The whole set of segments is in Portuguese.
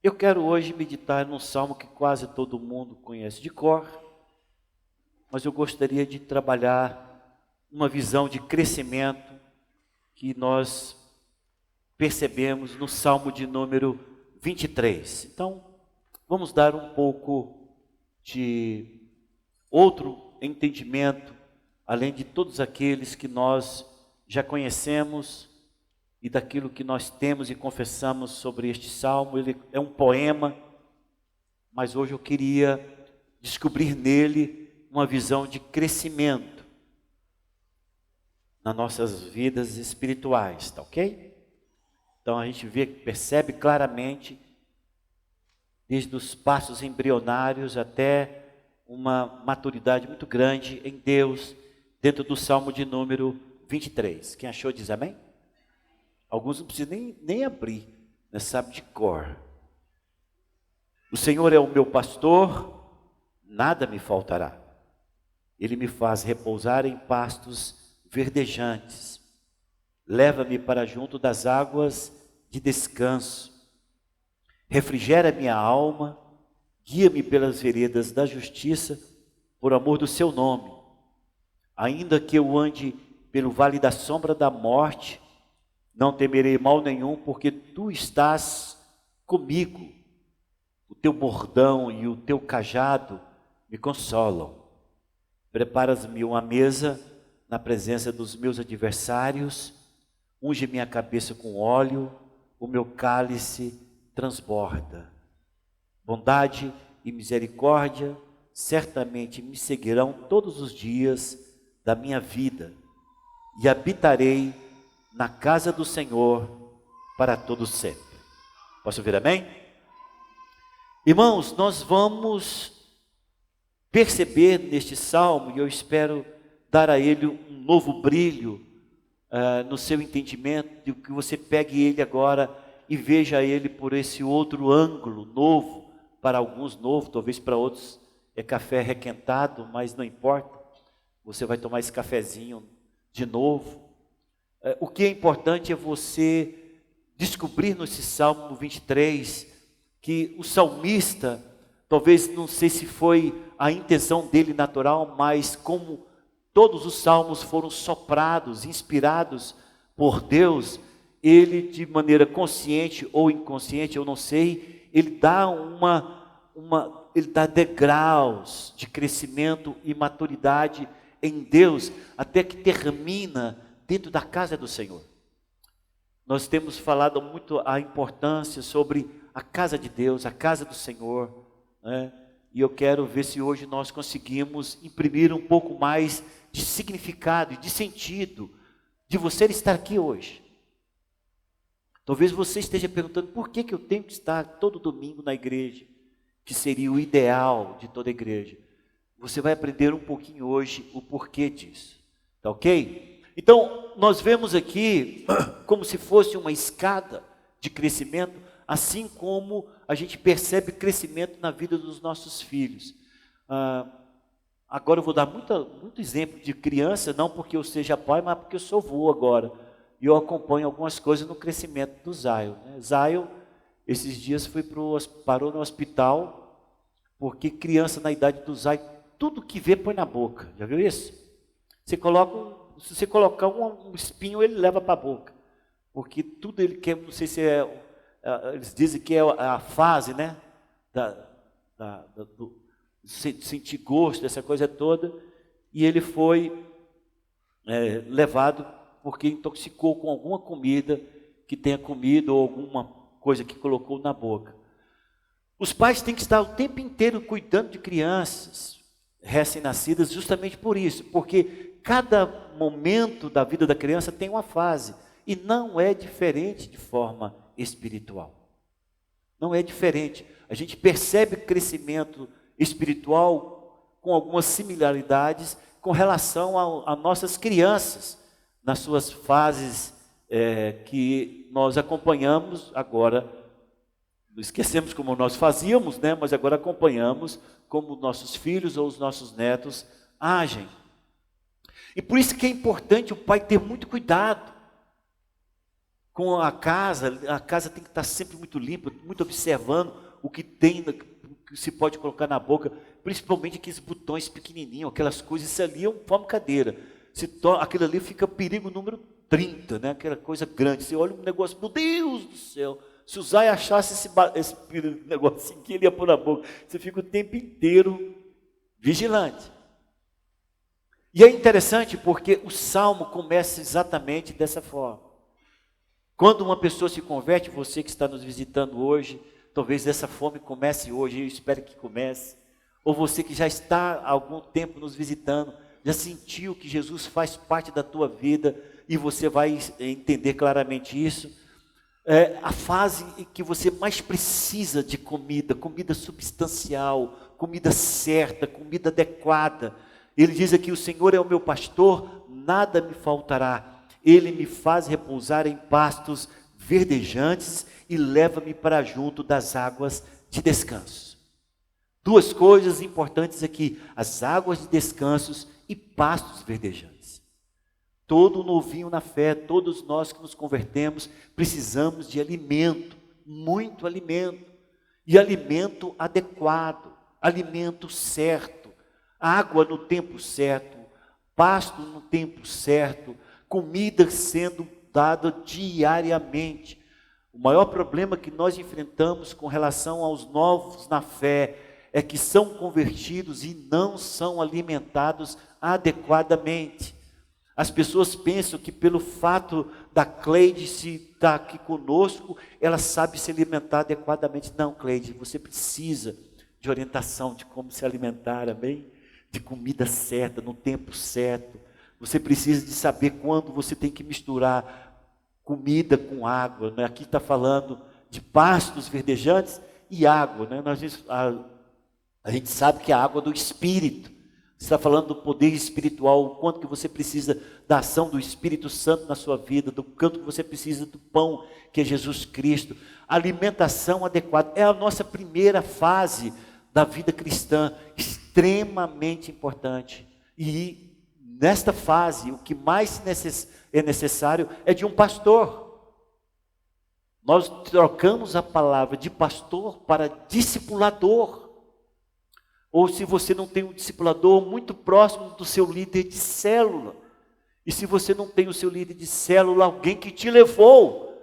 Eu quero hoje meditar num salmo que quase todo mundo conhece de cor, mas eu gostaria de trabalhar uma visão de crescimento que nós percebemos no salmo de número 23. Então, vamos dar um pouco de outro entendimento, além de todos aqueles que nós já conhecemos e daquilo que nós temos e confessamos sobre este salmo. Ele é um poema, mas hoje eu queria descobrir nele uma visão de crescimento nas nossas vidas espirituais, tá ok? Então a gente percebe claramente, desde os passos embrionários até uma maturidade muito grande em Deus, dentro do salmo de número 23. Quem achou diz amém? Alguns não precisam nem abrir, né? Sabe de cor. O Senhor é o meu pastor, nada me faltará. Ele me faz repousar em pastos verdejantes. Leva-me para junto das águas de descanso. Refrigera minha alma, guia-me pelas veredas da justiça, por amor do seu nome. Ainda que eu ande pelo vale da sombra da morte, não temerei mal nenhum, porque tu estás comigo. O teu bordão e o teu cajado me consolam. Preparas-me uma mesa na presença dos meus adversários, unge minha cabeça com óleo, o meu cálice transborda. Bondade e misericórdia certamente me seguirão todos os dias da minha vida, e habitarei na casa do Senhor para todo sempre. Posso ouvir amém? Irmãos, nós vamos perceber neste salmo, e eu espero dar a ele um novo brilho no seu entendimento, de que você pegue ele agora e veja ele por esse outro ângulo novo, para alguns novo, talvez para outros é café requentado, mas não importa, você vai tomar esse cafezinho de novo. O que é importante é você descobrir nesse Salmo 23, que o salmista, talvez não sei se foi a intenção dele natural, mas como todos os salmos foram soprados, inspirados por Deus, ele de maneira consciente ou inconsciente, eu não sei, ele dá ele dá degraus de crescimento e maturidade em Deus, até que termina dentro da casa do Senhor. Nós temos falado muito a importância sobre a casa de Deus, a casa do Senhor, né? E eu quero ver se hoje nós conseguimos imprimir um pouco mais de significado e de sentido de você estar aqui hoje. Talvez você esteja perguntando, por que eu tenho que estar todo domingo na igreja, que seria o ideal de toda igreja? Você vai aprender um pouquinho hoje o porquê disso, tá ok? Então, nós vemos aqui como se fosse uma escada de crescimento, assim como a gente percebe crescimento na vida dos nossos filhos. Agora eu vou dar muito exemplo de criança, não porque eu seja pai, mas porque eu sou avô agora. E eu acompanho algumas coisas no crescimento do Zaio, né? Zaio, esses dias parou no hospital, porque criança na idade do Zaio, tudo que vê põe na boca. Já viu isso? Se você colocar um espinho, ele leva para a boca. Porque tudo ele quer, não sei se eles dizem que é a fase, né? Do sentir gosto, essa coisa toda. E ele foi levado porque intoxicou com alguma comida que tenha comido ou alguma coisa que colocou na boca. Os pais têm que estar o tempo inteiro cuidando de crianças recém-nascidas justamente por isso, porque cada momento da vida da criança tem uma fase, e não é diferente de forma espiritual. Não é diferente. A gente percebe crescimento espiritual com algumas similaridades com relação a nossas crianças, nas suas fases que nós acompanhamos agora. Esquecemos como nós fazíamos, né? Mas agora acompanhamos como nossos filhos ou os nossos netos agem. E por isso que é importante o pai ter muito cuidado com a casa tem que estar sempre muito limpa, muito observando o que tem, o que se pode colocar na boca, principalmente aqueles botões pequenininhos, aquelas coisas, isso ali é uma brincadeira. Aquilo ali fica perigo número 30, né? Aquela coisa grande. Você olha um negócio, meu Deus do céu, se o Zay achasse esse negocinho que ele ia pôr na boca, você fica o tempo inteiro vigilante. E é interessante porque o Salmo começa exatamente dessa forma. Quando uma pessoa se converte, você que está nos visitando hoje, talvez essa fome comece hoje, eu espero que comece. Ou você que já está há algum tempo nos visitando, já sentiu que Jesus faz parte da tua vida e você vai entender claramente isso. A fase em que você mais precisa de comida substancial, comida certa, comida adequada. Ele diz aqui, o Senhor é o meu pastor, nada me faltará. Ele me faz repousar em pastos verdejantes e leva-me para junto das águas de descanso. Duas coisas importantes aqui, as águas de descanso e pastos verdejantes. Todo novinho na fé, todos nós que nos convertemos, precisamos de alimento, muito alimento, e alimento adequado, alimento certo, água no tempo certo, pasto no tempo certo, comida sendo dada diariamente. O maior problema que nós enfrentamos com relação aos novos na fé é que são convertidos e não são alimentados adequadamente. As pessoas pensam que pelo fato da Cleide se estar aqui conosco, ela sabe se alimentar adequadamente. Não, Cleide, você precisa de orientação de como se alimentar, amém? De comida certa, no tempo certo. Você precisa de saber quando você tem que misturar comida com água, né? Aqui está falando de pastos verdejantes e água, né? A gente sabe que é a água do Espírito. Você está falando do poder espiritual, o quanto que você precisa da ação do Espírito Santo na sua vida, do quanto que você precisa do pão, que é Jesus Cristo. A alimentação adequada é a nossa primeira fase da vida cristã, extremamente importante. E nesta fase, o que mais é necessário é de um pastor. Nós trocamos a palavra de pastor para discipulador. Ou se você não tem um discipulador, muito próximo do seu líder de célula. E se você não tem o seu líder de célula, alguém que te levou.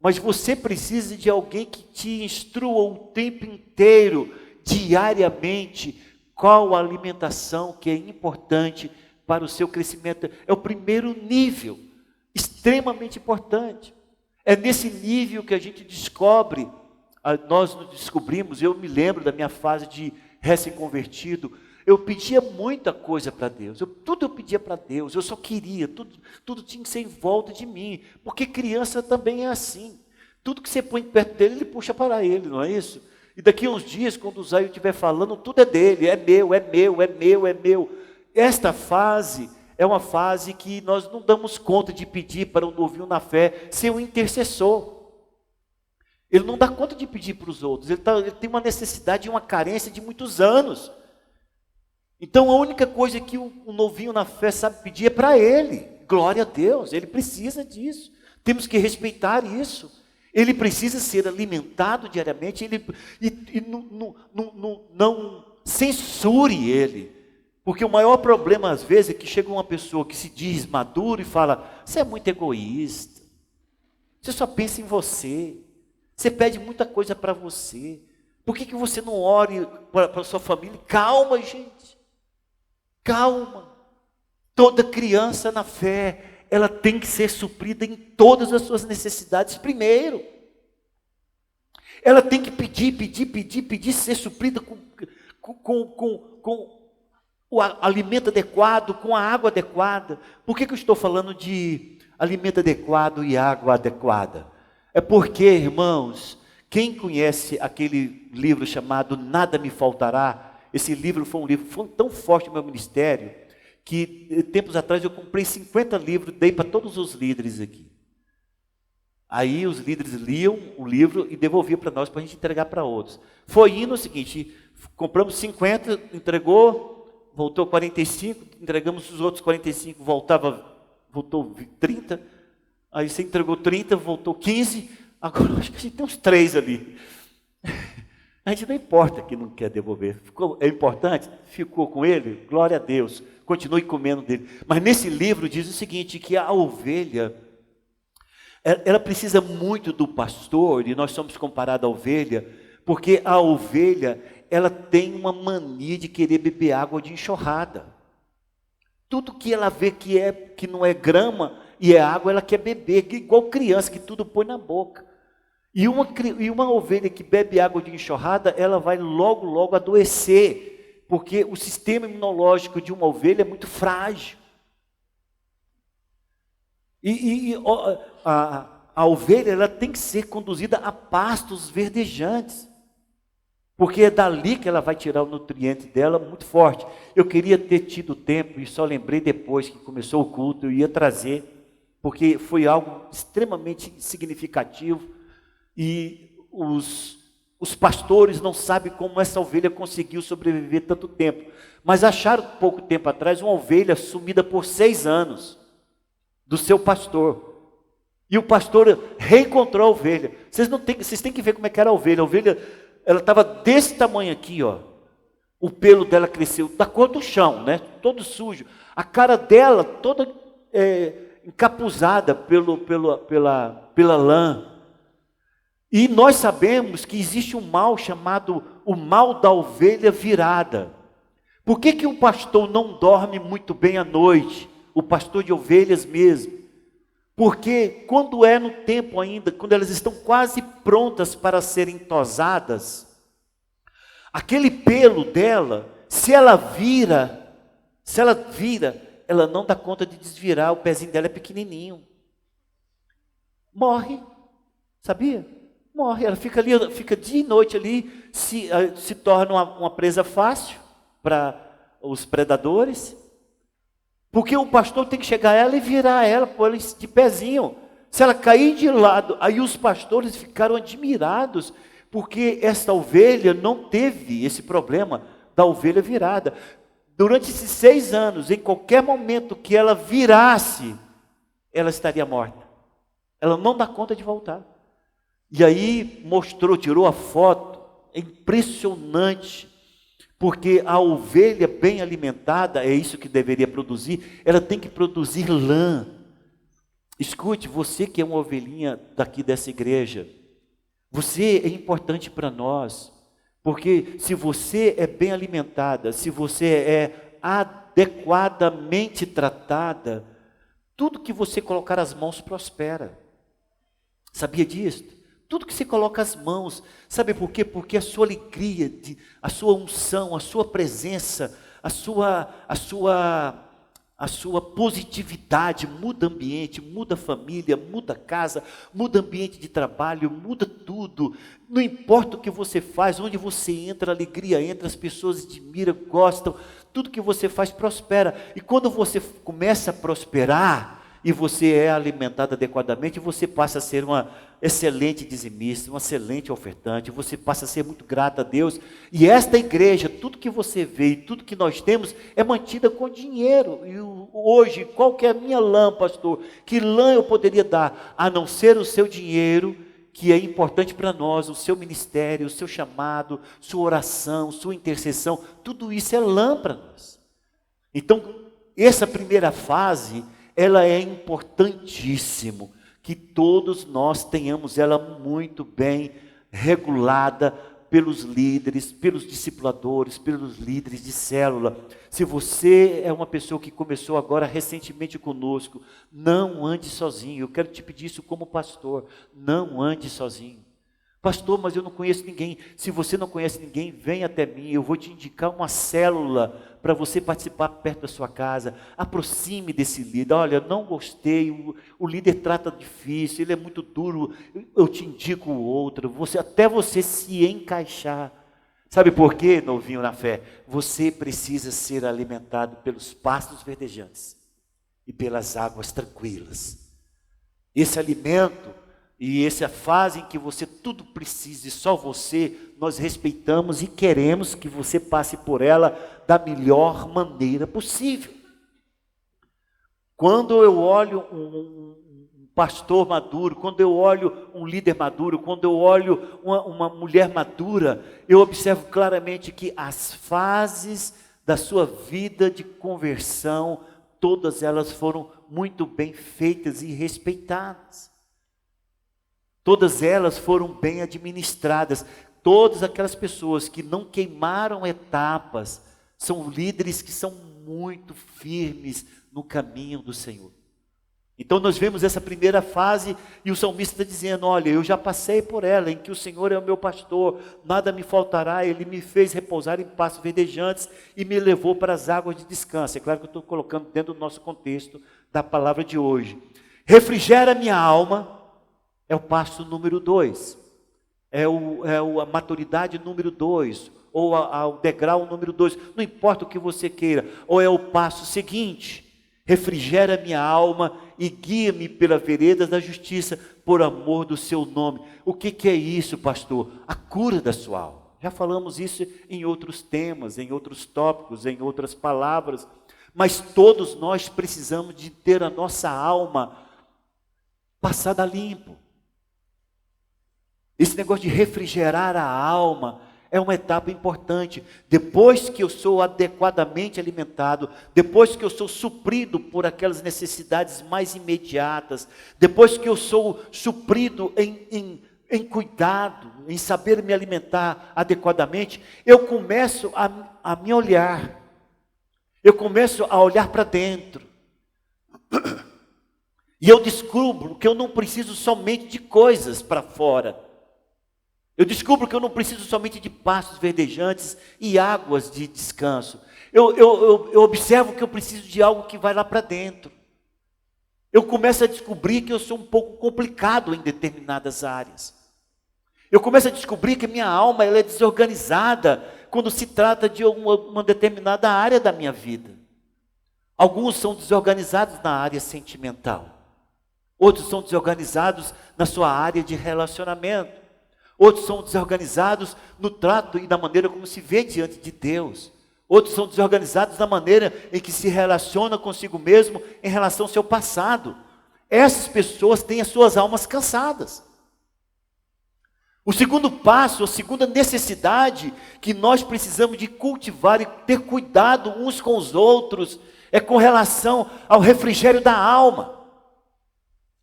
Mas você precisa de alguém que te instrua o tempo inteiro, diariamente, qual a alimentação que é importante para o seu crescimento. É o primeiro nível, extremamente importante. É nesse nível que a gente descobre, nós nos descobrimos, eu me lembro da minha fase de recém-convertido, eu pedia muita coisa para Deus, tudo eu pedia para Deus, eu só queria, tudo tinha que ser em volta de mim, porque criança também é assim, tudo que você põe perto dele, ele puxa para ele, não é isso? E daqui a uns dias, quando o Zay estiver falando, tudo é dele, é meu, é meu, é meu, é meu. Esta fase é uma fase que nós não damos conta de pedir para um novinho na fé ser um intercessor. Ele não dá conta de pedir para os outros, ele tem uma necessidade e uma carência de muitos anos. Então a única coisa que o novinho na fé sabe pedir é para ele. Glória a Deus, ele precisa disso. Temos que respeitar isso. Ele precisa ser alimentado diariamente, não censure ele. Porque o maior problema às vezes é que chega uma pessoa que se diz madura e fala, você é muito egoísta, você só pensa em você. Você pede muita coisa para você. Por que você não ore para a sua família? Calma, gente. Calma. Toda criança na fé, ela tem que ser suprida em todas as suas necessidades primeiro. Ela tem que pedir, ser suprida com o alimento adequado, com a água adequada. Por que eu estou falando de alimento adequado e água adequada? É porque, irmãos, quem conhece aquele livro chamado Nada Me Faltará, esse livro foi tão forte no meu ministério, que tempos atrás eu comprei 50 livros, dei para todos os líderes aqui. Aí os líderes liam o livro e devolviam para nós, para a gente entregar para outros. Foi indo o seguinte, compramos 50, entregou, voltou 45, entregamos os outros 45, voltou 30, Aí você entregou 30, voltou 15, agora acho que a gente tem uns 3 ali. A gente não importa que não quer devolver. É importante? Ficou com ele? Glória a Deus. Continue comendo dele. Mas nesse livro diz o seguinte, que a ovelha, ela precisa muito do pastor, e nós somos comparados à ovelha, porque a ovelha, ela tem uma mania de querer beber água de enxurrada. Tudo que ela vê que não é grama e é água, ela quer beber, igual criança que tudo põe na boca. E uma ovelha que bebe água de enxurrada, ela vai logo adoecer, porque o sistema imunológico de uma ovelha é muito frágil. A ovelha, ela tem que ser conduzida a pastos verdejantes, porque é dali que ela vai tirar o nutriente dela muito forte. Eu queria ter tido tempo, e só lembrei depois que começou o culto, eu ia trazer, porque foi algo extremamente significativo, e os pastores não sabem como essa ovelha conseguiu sobreviver tanto tempo, mas acharam pouco tempo atrás uma ovelha sumida por 6 anos, do seu pastor, e o pastor reencontrou a ovelha. Vocês têm que ver como é que era a ovelha. A ovelha, ela estava desse tamanho aqui, ó. O pelo dela cresceu, da cor do chão, né? Todo sujo. A cara dela toda encapuzada pela lã. E nós sabemos que existe um mal chamado o mal da ovelha virada. Por que o pastor não dorme muito bem à noite? O pastor de ovelhas mesmo. Porque quando é no tempo ainda, quando elas estão quase prontas para serem tosadas, aquele pelo dela, se ela vira, ela não dá conta de desvirar, o pezinho dela é pequenininho. Morre, sabia? Morre, ela fica ali, fica dia e noite ali, se torna uma presa fácil para os predadores. Porque o pastor tem que chegar a ela e virar ela, pôr ela de pezinho. Se ela cair de lado, aí os pastores ficaram admirados, porque esta ovelha não teve esse problema da ovelha virada. Durante esses 6 anos, em qualquer momento que ela virasse, ela estaria morta. Ela não dá conta de voltar. E aí tirou a foto, é impressionante. Porque a ovelha bem alimentada, é isso que deveria produzir, ela tem que produzir lã. Escute, você que é uma ovelhinha daqui dessa igreja, você é importante para nós, porque se você é bem alimentada, se você é adequadamente tratada, tudo que você colocar as mãos prospera. Sabia disso? Tudo que você coloca as mãos, sabe por quê? Porque a sua alegria, a sua unção, a sua presença, a sua positividade muda ambiente, muda família, muda casa, muda ambiente de trabalho, muda tudo. Não importa o que você faz, onde você entra, a alegria entra, as pessoas admiram, gostam, tudo que você faz prospera. E quando você começa a prosperar, e você é alimentado adequadamente, você passa a ser uma excelente dizimista, uma excelente ofertante, você passa a ser muito grato a Deus. E esta igreja, tudo que você vê e tudo que nós temos, é mantida com dinheiro. E hoje, qual que é a minha lã, pastor? Que lã eu poderia dar, a não ser o seu dinheiro, que é importante para nós, o seu ministério, o seu chamado, sua oração, sua intercessão, tudo isso é lã para nós. Então, essa primeira fase, ela é importantíssimo, que todos nós tenhamos ela muito bem regulada pelos líderes, pelos discipuladores, pelos líderes de célula. Se você é uma pessoa que começou agora recentemente conosco, não ande sozinho. Eu quero te pedir isso como pastor, não ande sozinho. Pastor, mas eu não conheço ninguém. Se você não conhece ninguém, vem até mim, eu vou te indicar uma célula para você participar perto da sua casa. Aproxime desse líder. Olha, não gostei, o líder trata difícil, ele é muito duro, eu te indico outro, até você se encaixar. Sabe por quê, novinho na fé? Você precisa ser alimentado pelos pastos verdejantes e pelas águas tranquilas. Esse alimento e essa fase em que você tudo precisa e só você, nós respeitamos e queremos que você passe por ela da melhor maneira possível. Quando eu olho um pastor maduro, quando eu olho um líder maduro, quando eu olho uma mulher madura, eu observo claramente que as fases da sua vida de conversão, todas elas foram muito bem feitas e respeitadas. Todas elas foram bem administradas. Todas aquelas pessoas que não queimaram etapas, são líderes que são muito firmes no caminho do Senhor. Então nós vemos essa primeira fase e o salmista está dizendo, olha, eu já passei por ela, em que o Senhor é o meu pastor, nada me faltará, Ele me fez repousar em pastos verdejantes e me levou para as águas de descanso. É claro que eu estou colocando dentro do nosso contexto da palavra de hoje. Refrigera minha alma, é o passo número 2, a maturidade número 2, ou o degrau número 2, não importa o que você queira, ou é o passo seguinte, refrigera minha alma e guia-me pela vereda da justiça, por amor do seu nome. O que é isso, pastor? A cura da sua alma. Já falamos isso em outros temas, em outros tópicos, em outras palavras, mas todos nós precisamos de ter a nossa alma passada limpo. Esse negócio de refrigerar a alma é uma etapa importante. Depois que eu sou adequadamente alimentado, depois que eu sou suprido por aquelas necessidades mais imediatas, depois que eu sou suprido em cuidado, em saber me alimentar adequadamente, eu começo a me olhar, eu começo a olhar para dentro, e eu descubro que eu não preciso somente de coisas para fora. Eu descubro que eu não preciso somente de pastos verdejantes e águas de descanso. Eu observo que eu preciso de algo que vai lá para dentro. Eu começo a descobrir que eu sou um pouco complicado em determinadas áreas. Eu começo a descobrir que minha alma ela é desorganizada quando se trata de uma determinada área da minha vida. Alguns são desorganizados na área sentimental. Outros são desorganizados na sua área de relacionamento. Outros são desorganizados no trato e na maneira como se vê diante de Deus. Outros são desorganizados na maneira em que se relaciona consigo mesmo em relação ao seu passado. Essas pessoas têm as suas almas cansadas. O segundo passo, a segunda necessidade que nós precisamos de cultivar e ter cuidado uns com os outros, é com relação ao refrigério da alma.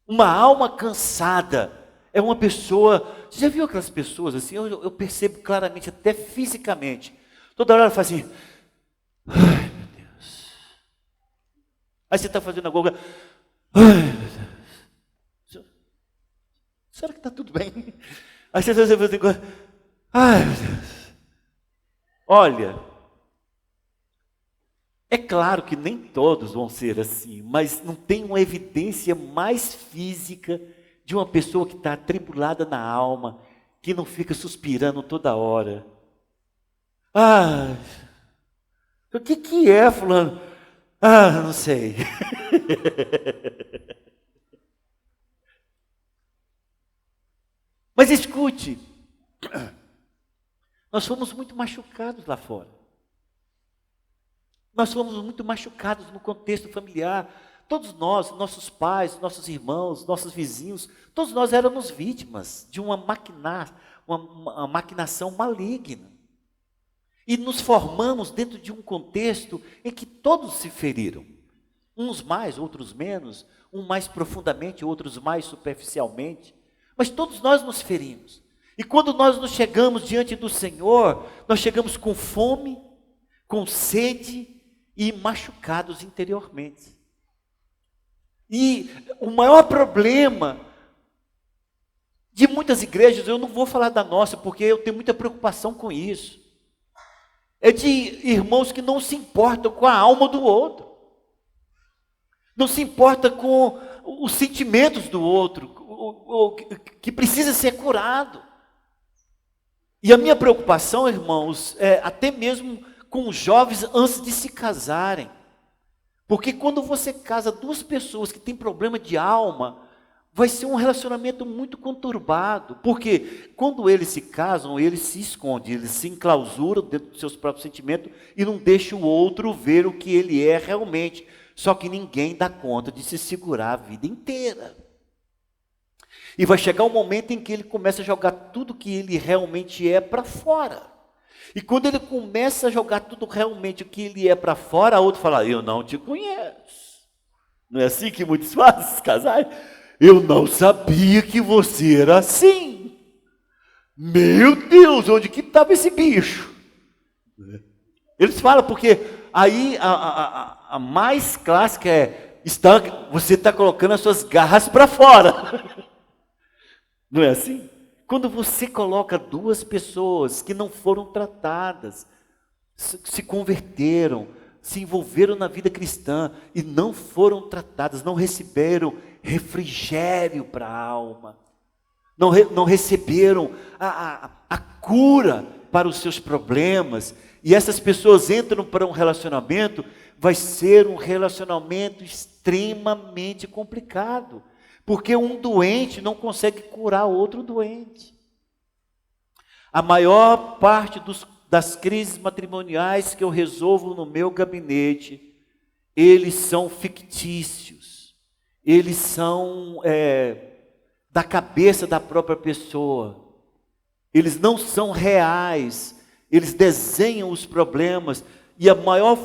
Uma alma cansada é uma pessoa, você já viu aquelas pessoas assim, eu percebo claramente, até fisicamente, toda hora ela faz assim, ai meu Deus, aí você está fazendo alguma coisa, ai meu Deus, será que está tudo bem? Aí você faz assim, ai meu Deus, olha, é claro que nem todos vão ser assim, mas não tem uma evidência mais física de uma pessoa que está atribulada na alma, que não fica suspirando toda hora. Ah, o que é, fulano? Ah, não sei. Mas escute, nós fomos muito machucados lá fora. Nós fomos muito machucados no contexto familiar. Todos nós, nossos pais, nossos irmãos, nossos vizinhos, todos nós éramos vítimas de uma maquinação maligna. E nos formamos dentro de um contexto em que todos se feriram. Uns mais, outros menos, uns mais profundamente, outros mais superficialmente. Mas todos nós nos ferimos. E quando nós nos chegamos diante do Senhor, nós chegamos com fome, com sede e machucados interiormente. E o maior problema de muitas igrejas, eu não vou falar da nossa, porque eu tenho muita preocupação com isso, é de irmãos que não se importam com a alma do outro, não se importa com os sentimentos do outro, que precisa ser curado. E a minha preocupação, irmãos, é até mesmo com os jovens antes de se casarem. Porque quando você casa duas pessoas que têm problema de alma, vai ser um relacionamento muito conturbado. Porque quando eles se casam, eles se escondem, eles se enclausuram dentro dos seus próprios sentimentos e não deixam o outro ver o que ele é realmente. Só que ninguém dá conta de se segurar a vida inteira. E vai chegar um momento em que ele começa a jogar tudo que ele realmente é para fora. E quando ele começa a jogar tudo realmente o que ele é para fora, a outra fala, eu não te conheço. Não é assim que muitos fazem, casais? Eu não sabia que você era assim. Meu Deus, onde que estava esse bicho? Eles falam porque aí a mais clássica é, você está colocando as suas garras para fora. Não é assim? Quando você coloca duas pessoas que não foram tratadas, se converteram, se envolveram na vida cristã e não foram tratadas, não receberam refrigério para a alma, não receberam a cura para os seus problemas, e essas pessoas entram para um relacionamento, vai ser um relacionamento extremamente complicado. Porque um doente não consegue curar outro doente. A maior parte das crises matrimoniais que eu resolvo no meu gabinete, eles são fictícios. Eles são da cabeça da própria pessoa. Eles não são reais. Eles desenham os problemas. E a maior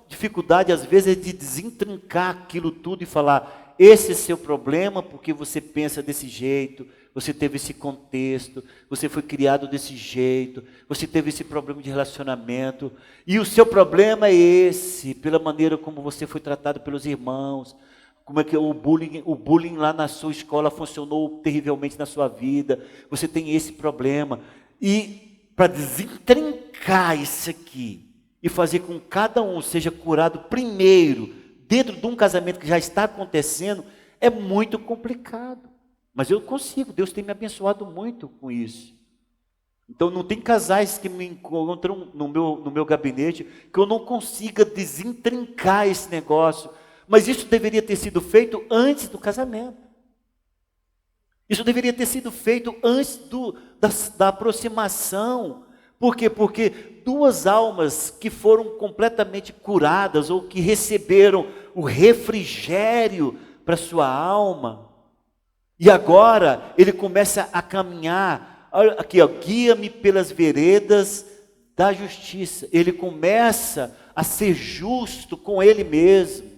dificuldade, às vezes, é de desentrincar aquilo tudo e falar... Esse é seu problema porque você pensa desse jeito, você teve esse contexto, você foi criado desse jeito, você teve esse problema de relacionamento, e o seu problema é esse, pela maneira como você foi tratado pelos irmãos, como é que o bullying lá na sua escola funcionou terrivelmente na sua vida, você tem esse problema. E para desentrincar isso aqui, e fazer com que cada um seja curado primeiro, dentro de um casamento que já está acontecendo, é muito complicado. Mas eu consigo, Deus tem me abençoado muito com isso. Então não tem casais que me encontram no meu gabinete que eu não consiga desentrincar esse negócio. Mas isso deveria ter sido feito antes do casamento. Isso deveria ter sido feito antes da aproximação. Por quê? Porque duas almas que foram completamente curadas ou que receberam o refrigério para sua alma, e agora ele começa a caminhar, olha aqui, guia-me pelas veredas da justiça. Ele começa a ser justo com ele mesmo.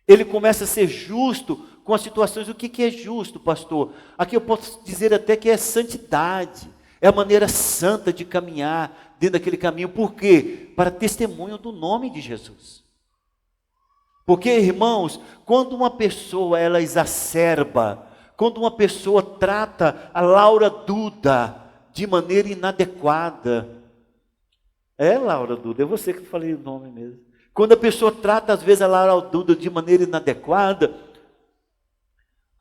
Ele começa a ser justo com as situações. O que é justo, pastor? Aqui eu posso dizer até que é santidade. É a maneira santa de caminhar dentro daquele caminho. Por quê? Para testemunho do nome de Jesus. Porque, irmãos, quando uma pessoa ela exacerba, quando uma pessoa trata a Laura Duda de maneira inadequada, Laura Duda, é você que falei o nome mesmo. Quando a pessoa trata às vezes a Laura Duda de maneira inadequada,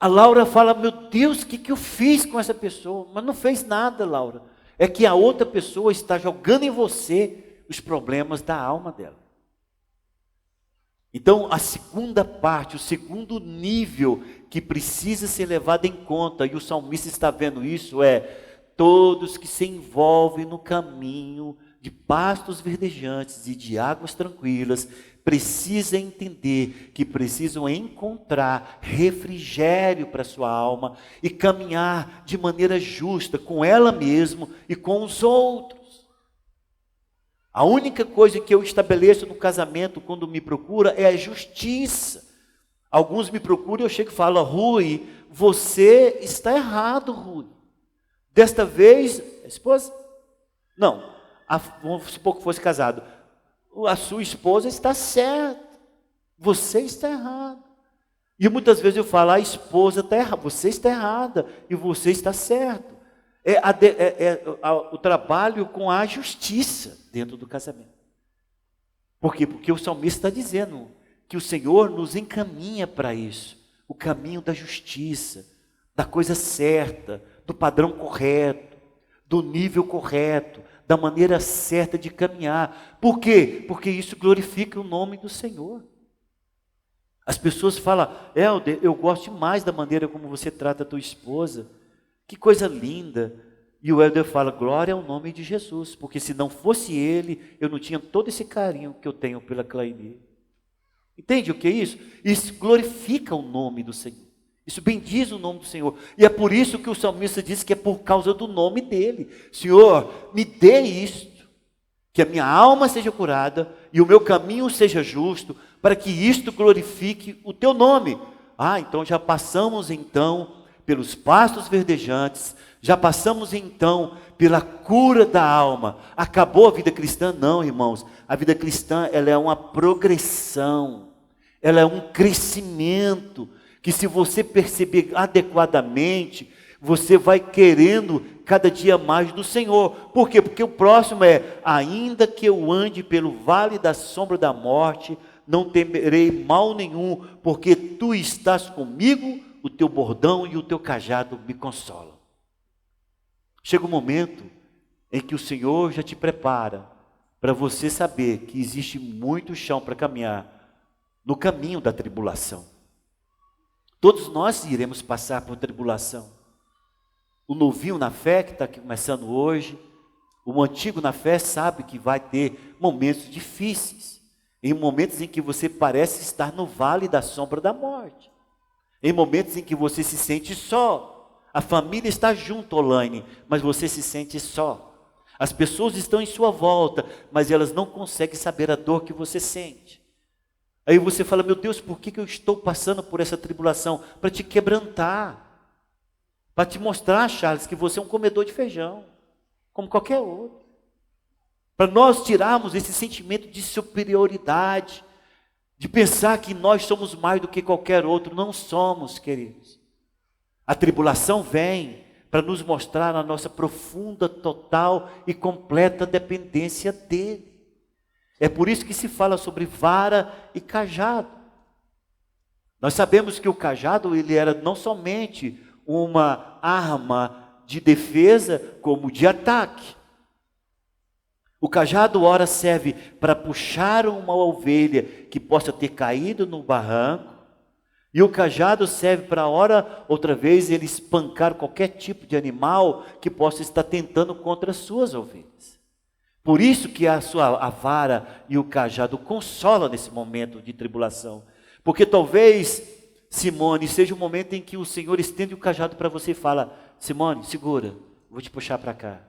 a Laura fala, meu Deus, o que eu fiz com essa pessoa? Mas não fez nada, Laura. É que a outra pessoa está jogando em você os problemas da alma dela. Então, a segunda parte, o segundo nível que precisa ser levado em conta, e o salmista está vendo isso, é todos que se envolvem no caminho de pastos verdejantes e de águas tranquilas, precisam entender que precisam encontrar refrigério para sua alma e caminhar de maneira justa com ela mesma e com os outros. A única coisa que eu estabeleço no casamento quando me procura é a justiça. Alguns me procuram e eu chego e falo, Rui, você está errado, Rui. Desta vez, esposa? Não, vamos supor que fosse casado. A sua esposa está certa, você está errado. E muitas vezes eu falo, a esposa está errada, você está errada e você está certo. O trabalho com a justiça dentro do casamento. Por quê? Porque o salmista está dizendo que o Senhor nos encaminha para isso. O caminho da justiça, da coisa certa, do padrão correto, do nível correto, da maneira certa de caminhar. Por quê? Porque isso glorifica o nome do Senhor. As pessoas falam, Helder, eu gosto demais da maneira como você trata a tua esposa. Que coisa linda. E o Helder fala, glória ao nome de Jesus, porque se não fosse ele, eu não tinha todo esse carinho que eu tenho pela Claine. Entende o que é isso? Isso glorifica o nome do Senhor. Isso bendiz o nome do Senhor. E é por isso que o salmista diz que é por causa do nome dele. Senhor, me dê isto, que a minha alma seja curada e o meu caminho seja justo, para que isto glorifique o teu nome. Então já passamos então pelos pastos verdejantes, já passamos então pela cura da alma. Acabou a vida cristã? Não, irmãos. A vida cristã, ela é uma progressão, ela é um crescimento, que se você perceber adequadamente, você vai querendo cada dia mais do Senhor. Por quê? Porque o próximo é: ainda que eu ande pelo vale da sombra da morte, não temerei mal nenhum, porque tu estás comigo, o teu bordão e o teu cajado me consolam. Chega um momento em que o Senhor já te prepara para você saber que existe muito chão para caminhar no caminho da tribulação. Todos nós iremos passar por tribulação. O novinho na fé, que está começando hoje, o antigo na fé sabe que vai ter momentos difíceis, em momentos em que você parece estar no vale da sombra da morte, em momentos em que você se sente só. A família está junto, Olaine, mas você se sente só. As pessoas estão em sua volta, mas elas não conseguem saber a dor que você sente. Aí você fala: meu Deus, por que eu estou passando por essa tribulação? Para te quebrantar, para te mostrar, Charles, que você é um comedor de feijão, como qualquer outro. Para nós tirarmos esse sentimento de superioridade, de pensar que nós somos mais do que qualquer outro. Não somos, queridos. A tribulação vem para nos mostrar a nossa profunda, total e completa dependência dele. É por isso que se fala sobre vara e cajado. Nós sabemos que o cajado, ele era não somente uma arma de defesa, como de ataque. O cajado ora serve para puxar uma ovelha que possa ter caído no barranco, e o cajado serve para outra vez ele espancar qualquer tipo de animal que possa estar tentando contra as suas ovelhas. Por isso que a vara e o cajado consolam nesse momento de tribulação. Porque talvez, Simone, seja um momento em que o Senhor estende o cajado para você e fala: Simone, segura, vou te puxar para cá.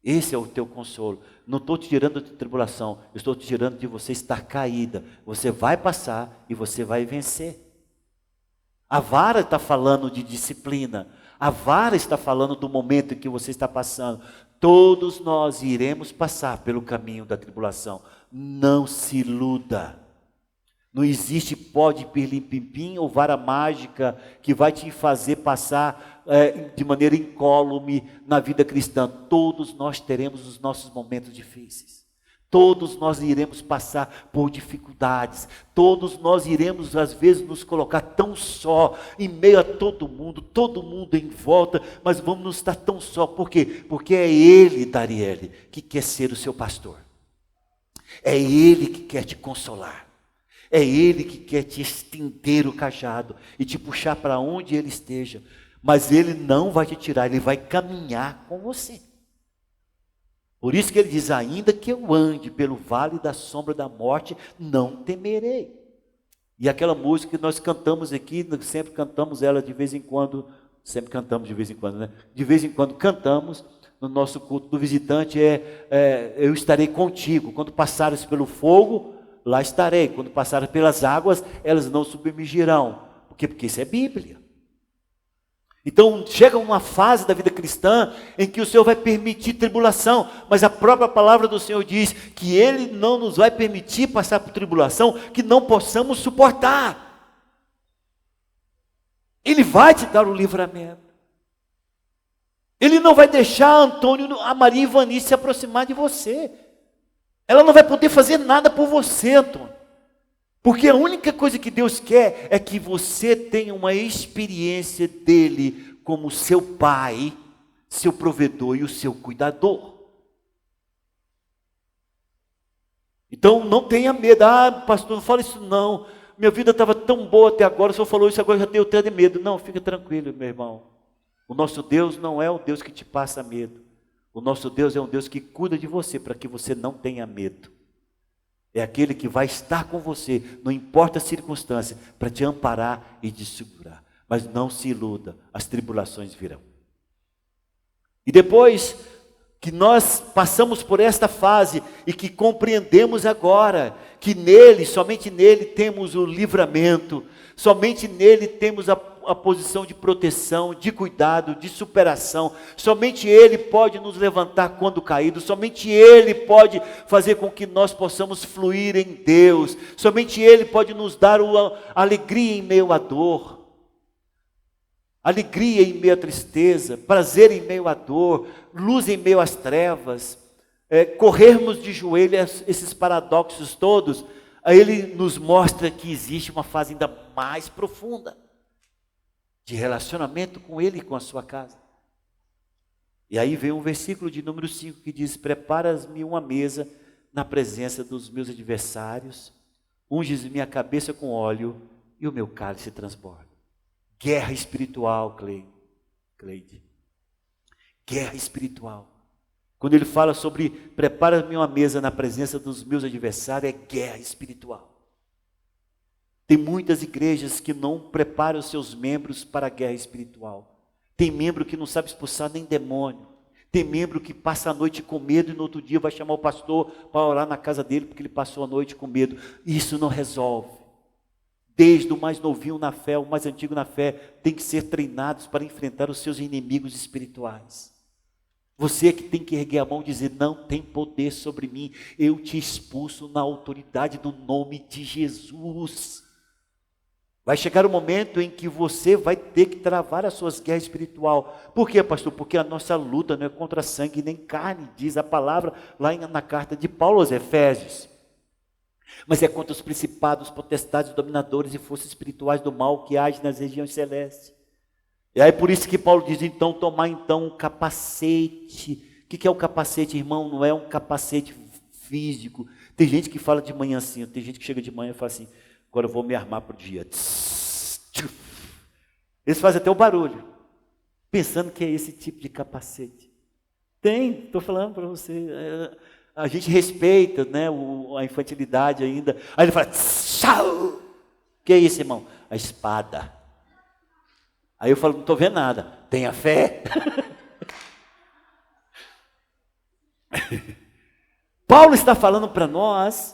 Esse é o teu consolo. Não estou te tirando de tribulação, eu estou te tirando de você estar caída. Você vai passar e você vai vencer. A vara está falando de disciplina. A vara está falando do momento em que você está passando. Todos nós iremos passar pelo caminho da tribulação. Não se iluda. Não existe pó de pirlim-pim-pim ou vara mágica que vai te fazer passar de maneira incólume na vida cristã. Todos nós teremos os nossos momentos difíceis. Todos nós iremos passar por dificuldades. Todos nós iremos, às vezes, nos colocar tão só, em meio a todo mundo em volta, mas vamos nos estar tão só. Por quê? Porque é Ele, Dariele, que quer ser o seu pastor. É Ele que quer te consolar. É Ele que quer te estender o cajado e te puxar para onde Ele esteja. Mas Ele não vai te tirar, Ele vai caminhar com você. Por isso que ele diz: ainda que eu ande pelo vale da sombra da morte, não temerei. E aquela música que nós cantamos aqui, sempre cantamos ela de vez em quando, sempre cantamos de vez em quando, né? De vez em quando cantamos no nosso culto do visitante, eu estarei contigo. Quando passares pelo fogo, lá estarei. Quando passares pelas águas, elas não submergirão. Por quê? Porque isso é Bíblia. Então chega uma fase da vida cristã em que o Senhor vai permitir tribulação, mas a própria palavra do Senhor diz que Ele não nos vai permitir passar por tribulação que não possamos suportar. Ele vai te dar o livramento. Ele não vai deixar Antônio, a Maria e Ivanice se aproximar de você. Ela não vai poder fazer nada por você, Antônio. Porque a única coisa que Deus quer é que você tenha uma experiência dele como seu pai, seu provedor e o seu cuidador. Então não tenha medo. Pastor, não fala isso não. Minha vida estava tão boa até agora, o senhor falou isso, agora eu já tenho até medo. Não, fica tranquilo, meu irmão. O nosso Deus não é o Deus que te passa medo. O nosso Deus é um Deus que cuida de você para que você não tenha medo. É aquele que vai estar com você, não importa a circunstância, para te amparar e te segurar. Mas não se iluda, as tribulações virão. E depois que nós passamos por esta fase e que compreendemos agora que nele, somente nele temos o livramento, somente nele temos a posição de proteção, de cuidado, de superação, somente ele pode nos levantar quando caído, somente ele pode fazer com que nós possamos fluir em Deus, somente ele pode nos dar alegria em meio à dor, alegria em meio à tristeza, prazer em meio à dor, luz em meio às trevas, corrermos de joelhos esses paradoxos todos. Aí ele nos mostra que existe uma fase ainda mais profunda de relacionamento com ele e com a sua casa. E aí vem um versículo de número 5 que diz: preparas-me uma mesa na presença dos meus adversários, unges minha cabeça com óleo e o meu cálice transborda. Guerra espiritual, Cleide. Guerra espiritual. Quando ele fala sobre prepara-me uma mesa na presença dos meus adversários, é guerra espiritual. Tem muitas igrejas que não preparam os seus membros para a guerra espiritual. Tem membro que não sabe expulsar nem demônio. Tem membro que passa a noite com medo e no outro dia vai chamar o pastor para orar na casa dele porque ele passou a noite com medo. Isso não resolve. Desde o mais novinho na fé, o mais antigo na fé, tem que ser treinados para enfrentar os seus inimigos espirituais. Você que tem que erguer a mão e dizer: não tem poder sobre mim, eu te expulso na autoridade do nome de Jesus. Vai chegar o momento em que você vai ter que travar as suas guerras espiritual. Por quê, pastor? Porque a nossa luta não é contra sangue nem carne, diz a palavra lá na carta de Paulo aos Efésios. Mas é contra os principados, potestades, dominadores e forças espirituais do mal que agem nas regiões celestes. E aí por isso que Paulo diz: então, tomar então um capacete. O que é o capacete, irmão? Não é um capacete físico. Tem gente que fala de manhã assim, tem gente que chega de manhã e fala assim: agora eu vou me armar para o dia. Eles fazem até o barulho, pensando que é esse tipo de capacete. Tem, estou falando para você. A gente respeita, né, a infantilidade ainda. Aí ele fala: tchau! Que é isso, irmão? A espada. Aí eu falo: não estou vendo nada. Tenha fé. Paulo está falando para nós,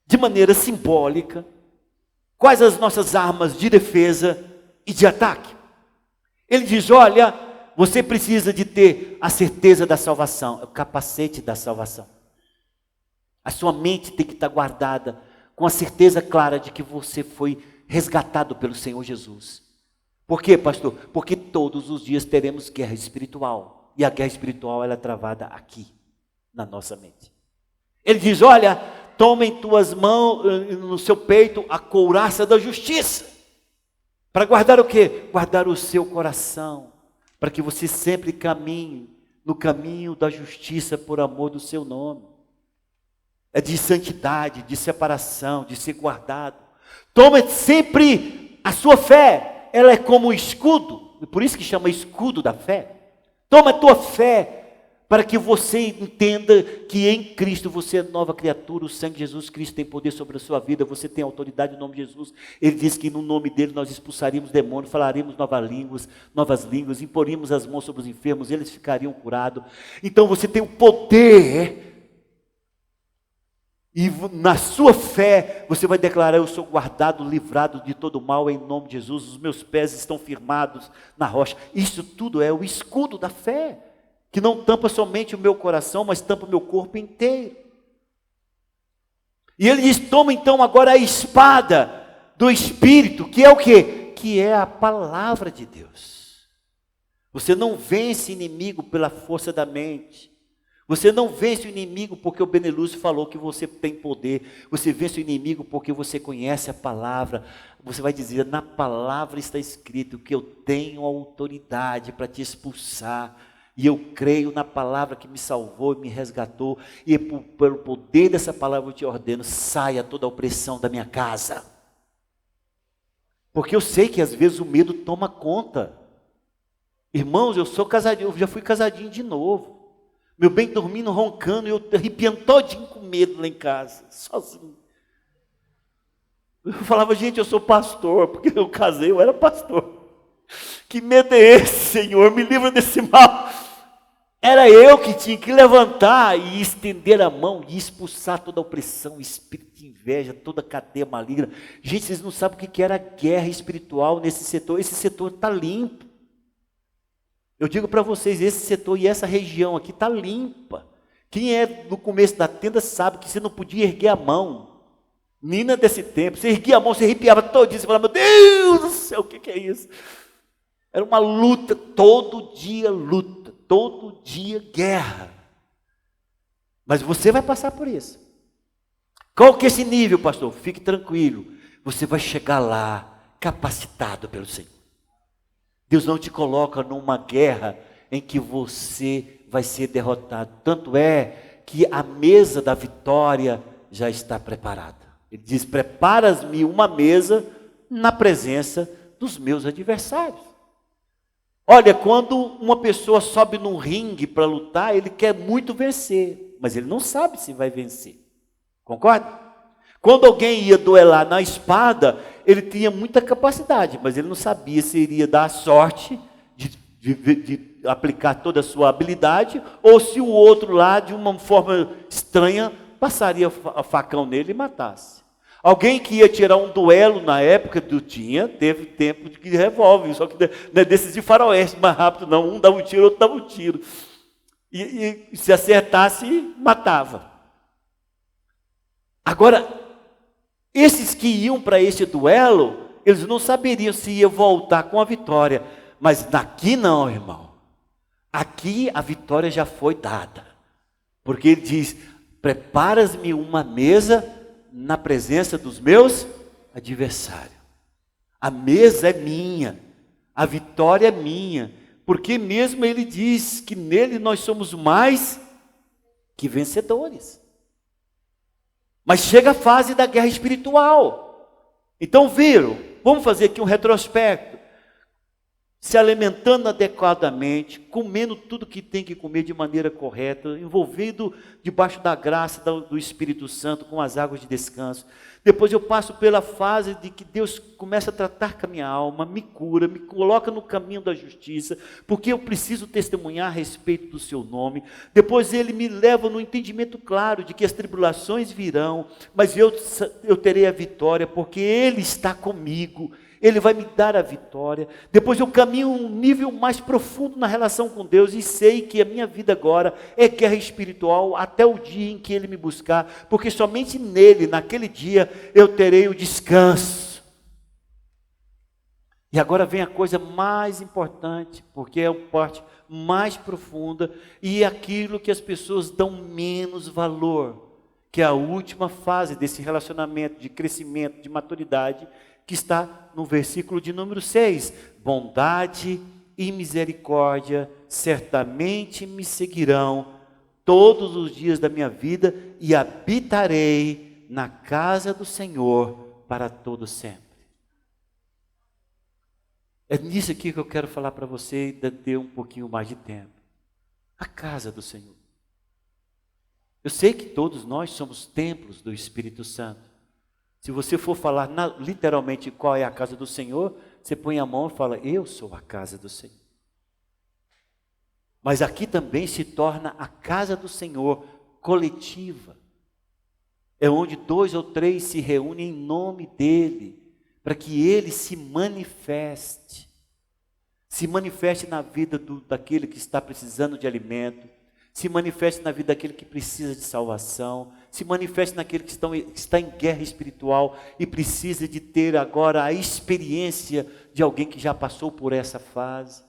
de maneira simbólica, quais as nossas armas de defesa e de ataque. Ele diz: olha, você precisa de ter a certeza da salvação, o capacete da salvação. A sua mente tem que estar guardada com a certeza clara de que você foi resgatado pelo Senhor Jesus. Por quê, pastor? Porque todos os dias teremos guerra espiritual. E a guerra espiritual ela é travada aqui, na nossa mente. Ele diz: olha, toma em tuas mãos, no seu peito, a couraça da justiça. Para guardar o quê? Guardar o seu coração. Para que você sempre caminhe no caminho da justiça por amor do seu nome. É de santidade, de separação, de ser guardado. Toma sempre a sua fé. Ela é como um escudo. E por isso que chama escudo da fé. Toma a tua fé. Para que você entenda que em Cristo você é nova criatura, o sangue de Jesus Cristo tem poder sobre a sua vida, você tem autoridade no nome de Jesus. Ele diz que no nome dele nós expulsaríamos demônios, falaremos novas línguas, imporíamos as mãos sobre os enfermos, eles ficariam curados. Então você tem o poder, e na sua fé você vai declarar: eu sou guardado, livrado de todo mal em nome de Jesus, os meus pés estão firmados na rocha. Isso tudo é o escudo da fé, que não tampa somente o meu coração, mas tampa o meu corpo inteiro. E ele diz: toma então agora a espada do Espírito, que é o quê? Que é a palavra de Deus. Você não vence inimigo pela força da mente. Você não vence o inimigo porque o Benelúcio falou que você tem poder. Você vence o inimigo porque você conhece a palavra. Você vai dizer: na palavra está escrito que eu tenho autoridade para te expulsar. E eu creio na palavra que me salvou e me resgatou. E pelo poder dessa palavra eu te ordeno: saia toda a opressão da minha casa. Porque eu sei que às vezes o medo toma conta. Irmãos, eu sou casadinho, eu já fui casadinho de novo. Meu bem dormindo, roncando, eu arrepiando todinho com medo lá em casa, sozinho. Eu falava: gente, eu sou pastor, porque eu casei, eu era pastor. Que medo é esse, Senhor? Me livra desse mal. Era eu que tinha que levantar e estender a mão e expulsar toda a opressão, espírito de inveja, toda a cadeia maligna. Gente, vocês não sabem o que era guerra espiritual nesse setor. Esse setor está limpo. Eu digo para vocês, esse setor e essa região aqui está limpa. Quem é no começo da tenda sabe que você não podia erguer a mão. Nina desse tempo, você erguia a mão, você arrepiava todinho, você falava, meu Deus do céu, o que é isso? Era uma luta, todo dia luta, todo dia guerra. Mas você vai passar por isso. Qual que é esse nível, pastor? Fique tranquilo, você vai chegar lá capacitado pelo Senhor. Deus não te coloca numa guerra em que você vai ser derrotado. Tanto é que a mesa da vitória já está preparada. Ele diz, preparas-me uma mesa na presença dos meus adversários. Olha, quando uma pessoa sobe num ringue para lutar, ele quer muito vencer, mas ele não sabe se vai vencer. Concorda? Quando alguém ia duelar na espada, ele tinha muita capacidade, mas ele não sabia se iria dar a sorte de aplicar toda a sua habilidade, ou se o outro lá, de uma forma estranha, passaria a facão nele e matasse. Alguém que ia tirar um duelo na época teve tempo de revólver, só que não é desses de faroeste, mais rápido não, um dava um tiro, outro dava um tiro. E se acertasse, matava. Agora, esses que iam para esse duelo, eles não saberiam se ia voltar com a vitória. Mas daqui não, irmão. Aqui a vitória já foi dada. Porque ele diz, preparas-me uma mesa na presença dos meus adversários. A mesa é minha, a vitória é minha, porque mesmo ele diz que nele nós somos mais que vencedores. Mas chega a fase da guerra espiritual. Então viram, vamos fazer aqui um retrospecto. Se alimentando adequadamente, comendo tudo que tem que comer de maneira correta, envolvido debaixo da graça do Espírito Santo, com as águas de descanso. Depois eu passo pela fase de que Deus começa a tratar com a minha alma, me cura, me coloca no caminho da justiça, porque eu preciso testemunhar a respeito do seu nome. Depois ele me leva no entendimento claro de que as tribulações virão, mas eu terei a vitória, porque Ele está comigo. Ele vai me dar a vitória. Depois eu caminho um nível mais profundo na relação com Deus e sei que a minha vida agora é guerra espiritual até o dia em que Ele me buscar, porque somente nele, naquele dia, eu terei o descanso. E agora vem a coisa mais importante, porque é a parte mais profunda e é aquilo que as pessoas dão menos valor, que é a última fase desse relacionamento de crescimento, de maturidade, que está no versículo de número 6. Bondade e misericórdia certamente me seguirão todos os dias da minha vida e habitarei na casa do Senhor para todo sempre. É nisso aqui que eu quero falar para você e ter um pouquinho mais de tempo. A casa do Senhor. Eu sei que todos nós somos templos do Espírito Santo. Se você for falar literalmente qual é a casa do Senhor, você põe a mão e fala, eu sou a casa do Senhor. Mas aqui também se torna a casa do Senhor coletiva. É onde 2 ou 3 se reúnem em nome dEle, para que Ele se manifeste. Se manifeste na vida daquele que está precisando de alimento, se manifeste na vida daquele que precisa de salvação, se manifeste naquele que está em guerra espiritual e precisa de ter agora a experiência de alguém que já passou por essa fase.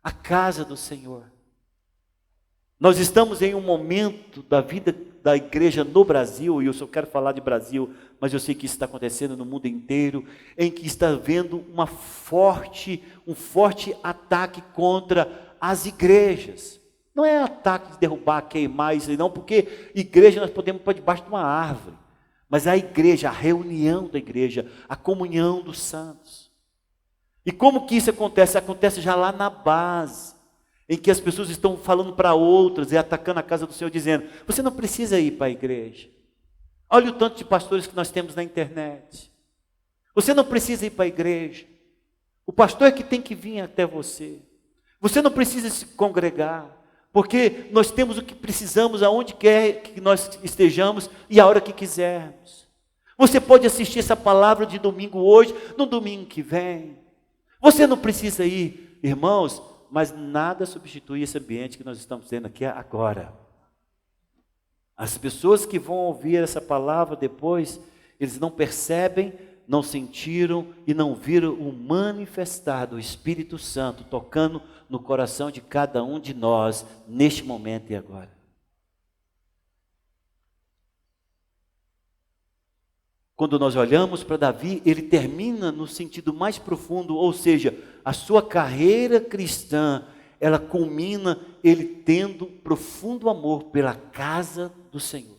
A casa do Senhor. Nós estamos em um momento da vida da igreja no Brasil, e eu só quero falar de Brasil, mas eu sei que isso está acontecendo no mundo inteiro, em que está havendo um forte ataque contra as igrejas. Não é ataque de derrubar, queimar isso, não, porque igreja nós podemos ir para debaixo de uma árvore. Mas a igreja, a reunião da igreja, a comunhão dos santos. E como que isso acontece? Acontece já lá na base, em que as pessoas estão falando para outras e atacando a casa do Senhor, dizendo, você não precisa ir para a igreja. Olha o tanto de pastores que nós temos na internet. Você não precisa ir para a igreja. O pastor é que tem que vir até você. Você não precisa se congregar, porque nós temos o que precisamos aonde quer que nós estejamos e a hora que quisermos. Você pode assistir essa palavra de domingo hoje, no domingo que vem. Você não precisa ir, irmãos, mas nada substitui esse ambiente que nós estamos tendo aqui agora. As pessoas que vão ouvir essa palavra depois, eles não percebem, não sentiram e não viram o manifestar do Espírito Santo tocando no coração de cada um de nós, neste momento e agora. Quando nós olhamos para Davi, ele termina no sentido mais profundo, ou seja, a sua carreira cristã, ela culmina ele tendo profundo amor pela casa do Senhor.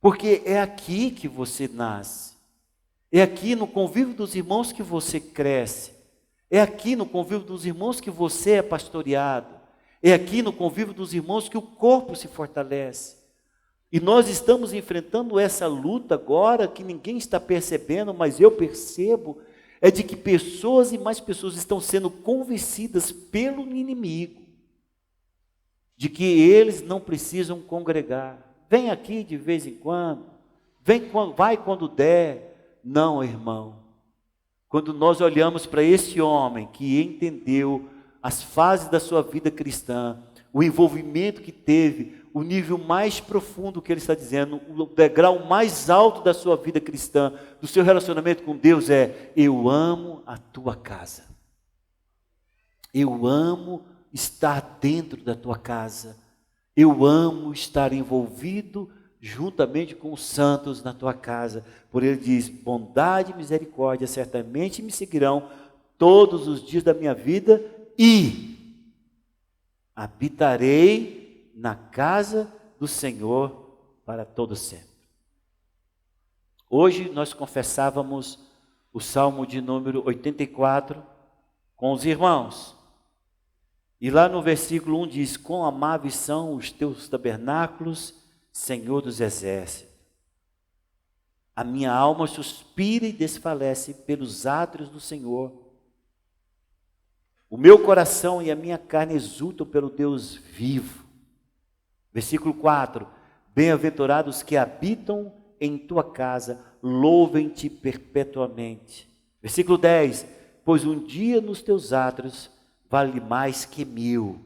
Porque é aqui que você nasce, é aqui no convívio dos irmãos que você cresce, é aqui no convívio dos irmãos que você é pastoreado, é aqui no convívio dos irmãos que o corpo se fortalece. E nós estamos enfrentando essa luta agora que ninguém está percebendo, mas eu percebo, é de que pessoas e mais pessoas estão sendo convencidas pelo inimigo, de que eles não precisam congregar. Vem aqui de vez em quando, vai quando der. Não, irmão. Quando nós olhamos para esse homem que entendeu as fases da sua vida cristã, o envolvimento que teve, o nível mais profundo que ele está dizendo, o degrau mais alto da sua vida cristã, do seu relacionamento com Deus é: eu amo a tua casa. Eu amo estar dentro da tua casa. Eu amo estar envolvido juntamente com os santos na tua casa. Por ele diz: bondade e misericórdia certamente me seguirão todos os dias da minha vida e habitarei na casa do Senhor para todo sempre. Hoje nós confessávamos o Salmo de número 84 com os irmãos. E lá no versículo 1 diz: quão amáveis são os teus tabernáculos, Senhor dos exércitos. A minha alma suspira e desfalece pelos átrios do Senhor. O meu coração e a minha carne exultam pelo Deus vivo. Versículo 4: bem-aventurados que habitam em tua casa, louvem-te perpetuamente. Versículo 10: pois um dia nos teus átrios vale mais que 1000.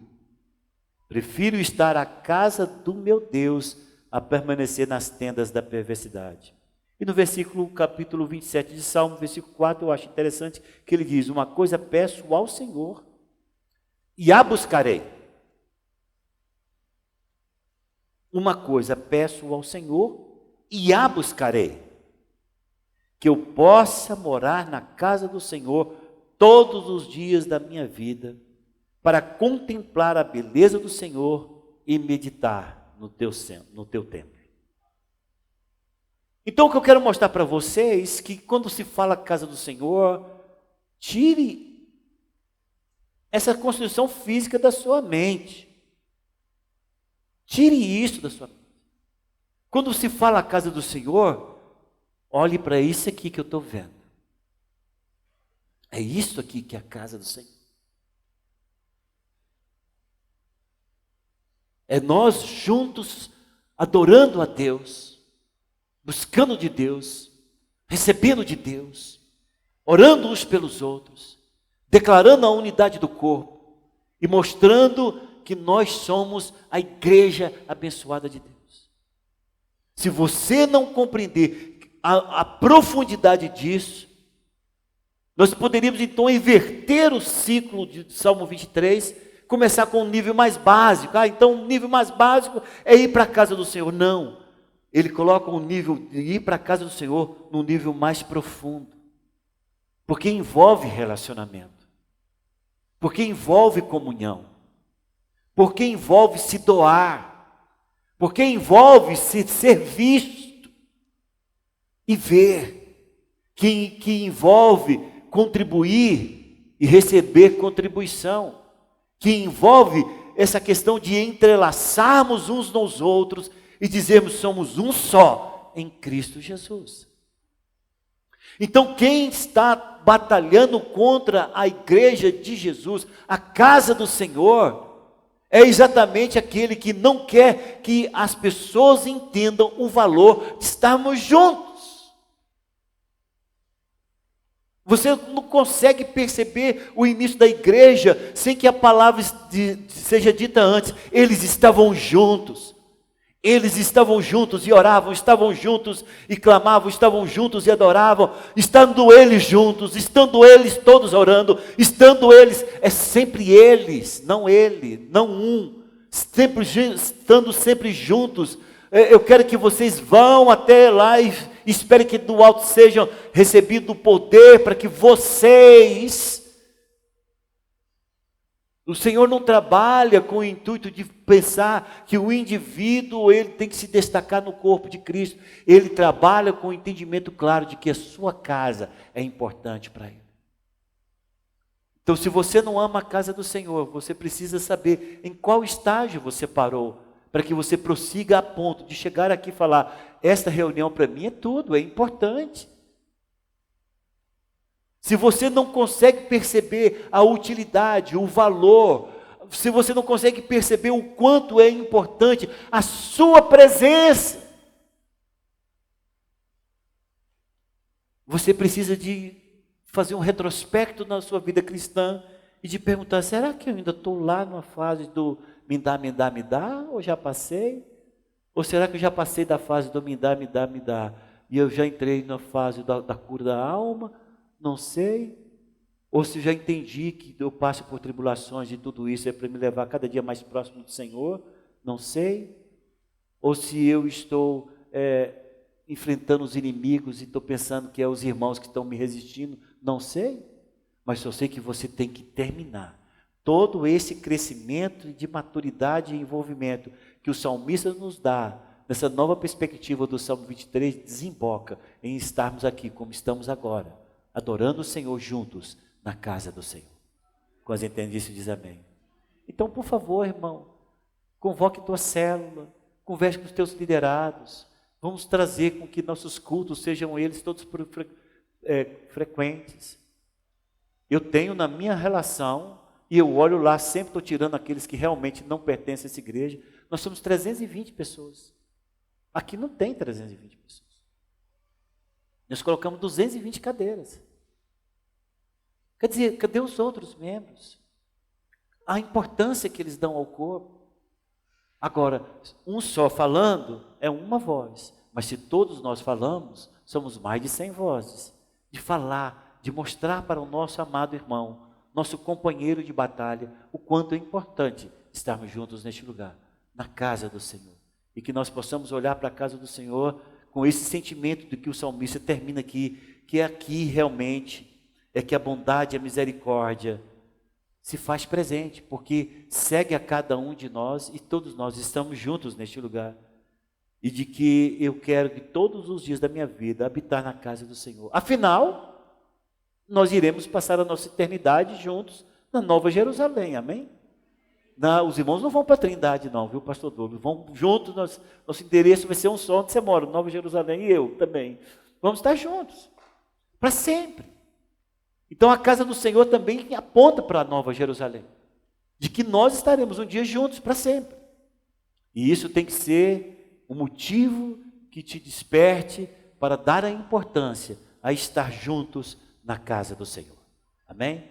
Prefiro estar à casa do meu Deus a permanecer nas tendas da perversidade. E no capítulo 27 de Salmo, versículo 4, eu acho interessante que ele diz: uma coisa peço ao Senhor e a buscarei. Uma coisa peço ao Senhor e a buscarei, que eu possa morar na casa do Senhor todos os dias da minha vida, para contemplar a beleza do Senhor e meditar no teu templo. Então o que eu quero mostrar para vocês é que quando se fala casa do Senhor, tire essa construção física da sua mente. Tire isso da sua mente. Quando se fala a casa do Senhor, olhe para isso aqui que eu estou vendo. É isso aqui que é a casa do Senhor. É nós juntos adorando a Deus, buscando de Deus, recebendo de Deus, orando uns pelos outros, declarando a unidade do corpo e mostrando que nós somos a igreja abençoada de Deus. Se você não compreender a profundidade disso, nós poderíamos então inverter o ciclo de Salmo 23, começar com um nível mais básico. Então o nível mais básico é ir para a casa do Senhor. Não, ele coloca um nível de ir para a casa do Senhor num nível mais profundo, porque envolve relacionamento, porque envolve comunhão, porque envolve se doar, porque envolve se ser visto e ver, que envolve contribuir e receber contribuição, que envolve essa questão de entrelaçarmos uns nos outros e dizermos somos um só em Cristo Jesus. Então, quem está batalhando contra a igreja de Jesus, a casa do Senhor, é exatamente aquele que não quer que as pessoas entendam o valor de estarmos juntos. Você não consegue perceber o início da igreja sem que a palavra seja dita antes. Eles estavam juntos. Eles estavam juntos e oravam, estavam juntos e clamavam, estavam juntos e adoravam, estando eles juntos, estando eles todos orando, estando eles, é sempre eles, não ele, não um, estando sempre juntos. Eu quero que vocês vão até lá e esperem que do alto sejam recebido o poder para que vocês... O Senhor não trabalha com o intuito de pensar que o indivíduo ele tem que se destacar no corpo de Cristo. Ele trabalha com o entendimento claro de que a sua casa é importante para ele. Então, se você não ama a casa do Senhor, você precisa saber em qual estágio você parou, para que você prossiga a ponto de chegar aqui e falar, esta reunião para mim é tudo, é importante. Se você não consegue perceber a utilidade, o valor, se você não consegue perceber o quanto é importante a sua presença, você precisa de fazer um retrospecto na sua vida cristã e de perguntar, será que eu ainda estou lá numa fase do me dá, me dá, me dá? Ou já passei? Ou será que eu já passei da fase do me dá, me dá, me dá? E eu já entrei na fase da cura da alma? Não sei, ou se já entendi que eu passo por tribulações e tudo isso é para me levar cada dia mais próximo do Senhor, não sei, ou se eu estou enfrentando os inimigos e estou pensando que é os irmãos que estão me resistindo, não sei, mas só sei que você tem que terminar todo esse crescimento de maturidade e envolvimento que o salmista nos dá, nessa nova perspectiva do Salmo 23, desemboca em estarmos aqui como estamos agora, adorando o Senhor juntos na casa do Senhor. Quando entende isso, diz amém. Então, por favor, irmão, convoque tua célula, converse com os teus liderados, vamos trazer com que nossos cultos sejam eles todos frequentes. Eu tenho na minha relação, e eu olho lá, sempre estou tirando aqueles que realmente não pertencem a essa igreja, nós somos 320 pessoas. Aqui não tem 320 pessoas. Nós colocamos 220 cadeiras. Quer dizer, cadê os outros membros? A importância que eles dão ao corpo. Agora, um só falando é uma voz. Mas se todos nós falamos, somos mais de 100 vozes. De falar, de mostrar para o nosso amado irmão, nosso companheiro de batalha, o quanto é importante estarmos juntos neste lugar, na casa do Senhor. E que nós possamos olhar para a casa do Senhor com esse sentimento de que o salmista termina aqui, que é aqui realmente, é que a bondade e a misericórdia se faz presente, porque segue a cada um de nós e todos nós estamos juntos neste lugar. E de que eu quero que todos os dias da minha vida habitar na casa do Senhor. Afinal, nós iremos passar a nossa eternidade juntos na Nova Jerusalém, amém? Os irmãos não vão para a Trindade não, viu, pastor Douglas? Vão juntos, nosso endereço vai ser um só, onde você mora, Nova Jerusalém, e eu também. Vamos estar juntos, para sempre. Então a casa do Senhor também aponta para a Nova Jerusalém, de que nós estaremos um dia juntos, para sempre. E isso tem que ser o motivo que te desperte para dar a importância a estar juntos na casa do Senhor. Amém?